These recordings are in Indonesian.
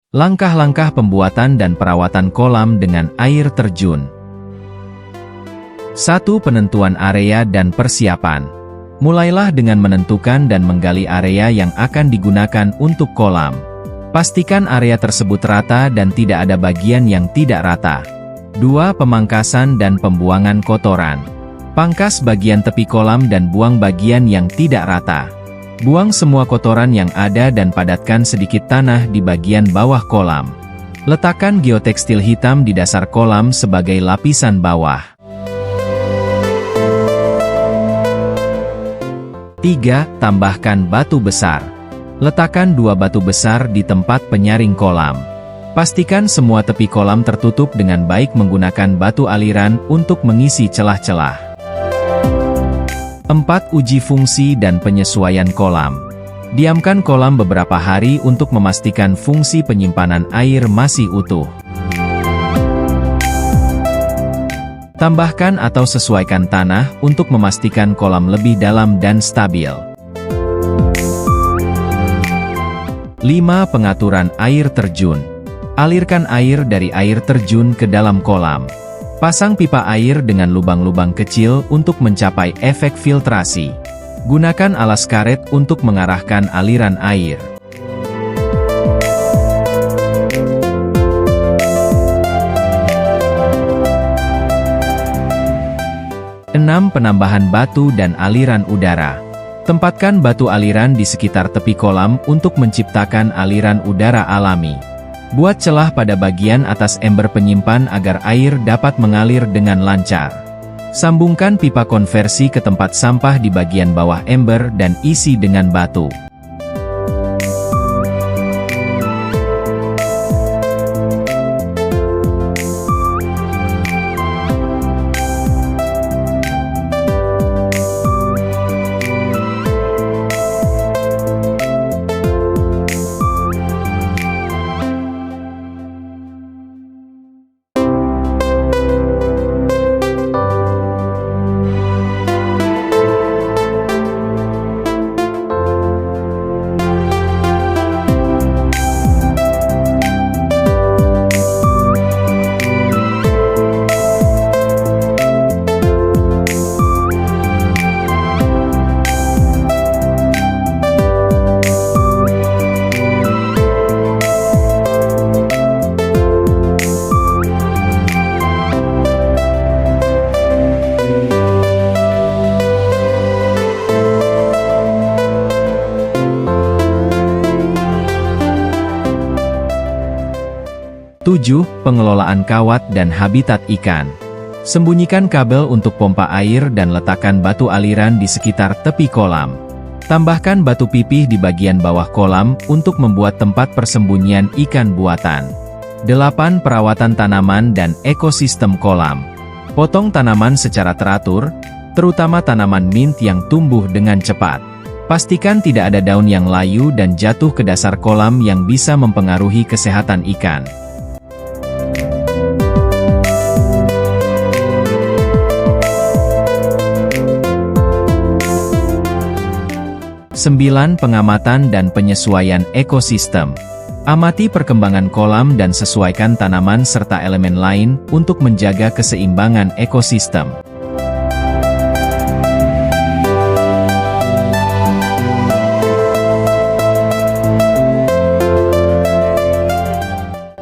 Langkah-langkah pembuatan dan perawatan kolam dengan air terjun. 1. Penentuan area dan persiapan. Mulailah dengan menentukan dan menggali area yang akan digunakan untuk kolam. Pastikan area tersebut rata dan tidak ada bagian yang tidak rata. 2. Pemangkasan dan pembuangan kotoran. Pangkas bagian tepi kolam dan buang bagian yang tidak rata. Buang semua kotoran yang ada dan padatkan sedikit tanah di bagian bawah kolam. Letakkan geotekstil hitam di dasar kolam sebagai lapisan bawah. 3. Tambahkan batu besar. Letakkan 2 batu besar di tempat penyaring kolam. Pastikan semua tepi kolam tertutup dengan baik menggunakan batu aliran untuk mengisi celah-celah. 4. Uji fungsi dan penyesuaian kolam. Diamkan kolam beberapa hari untuk memastikan fungsi penyimpanan air masih utuh. Tambahkan atau sesuaikan tanah untuk memastikan kolam lebih dalam dan stabil. 5. Pengaturan air terjun. Alirkan air dari air terjun ke dalam kolam. Pasang pipa air dengan lubang-lubang kecil untuk mencapai efek filtrasi. Gunakan alas karet untuk mengarahkan aliran air. 6. Penambahan batu dan aliran udara. Tempatkan batu aliran di sekitar tepi kolam untuk menciptakan aliran udara alami. Buat celah pada bagian atas ember penyimpan agar air dapat mengalir dengan lancar. Sambungkan pipa konversi ke tempat sampah di bagian bawah ember dan isi dengan batu. Tujuh. Pengelolaan kawat dan habitat ikan. Sembunyikan kabel untuk pompa air dan letakkan batu aliran di sekitar tepi kolam. Tambahkan batu pipih di bagian bawah kolam untuk membuat tempat persembunyian ikan buatan. 8. Perawatan tanaman dan ekosistem kolam. Potong tanaman secara teratur, terutama tanaman mint yang tumbuh dengan cepat. Pastikan tidak ada daun yang layu dan jatuh ke dasar kolam yang bisa mempengaruhi kesehatan ikan. 9. Pengamatan dan penyesuaian ekosistem. Amati perkembangan kolam dan sesuaikan tanaman serta elemen lain untuk menjaga keseimbangan ekosistem.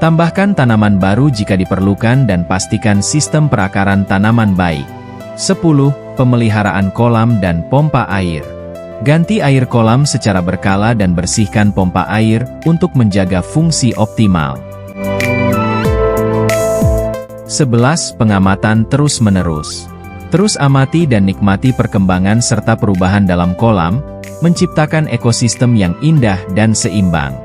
Tambahkan tanaman baru jika diperlukan dan pastikan sistem perakaran tanaman baik. 10. Pemeliharaan kolam dan pompa air. Ganti air kolam secara berkala dan bersihkan pompa air untuk menjaga fungsi optimal. 11. Pengamatan terus-menerus. Terus amati dan nikmati perkembangan serta perubahan dalam kolam, menciptakan ekosistem yang indah dan seimbang.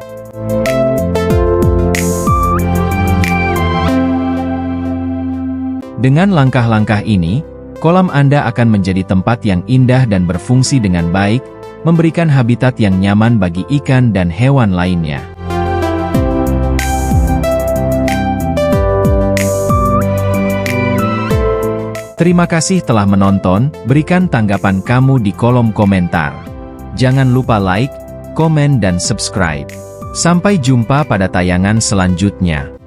Dengan langkah-langkah ini, kolam Anda akan menjadi tempat yang indah dan berfungsi dengan baik, memberikan habitat yang nyaman bagi ikan dan hewan lainnya. Terima kasih telah menonton, berikan tanggapan kamu di kolom komentar. Jangan lupa like, komen dan subscribe. Sampai jumpa pada tayangan selanjutnya.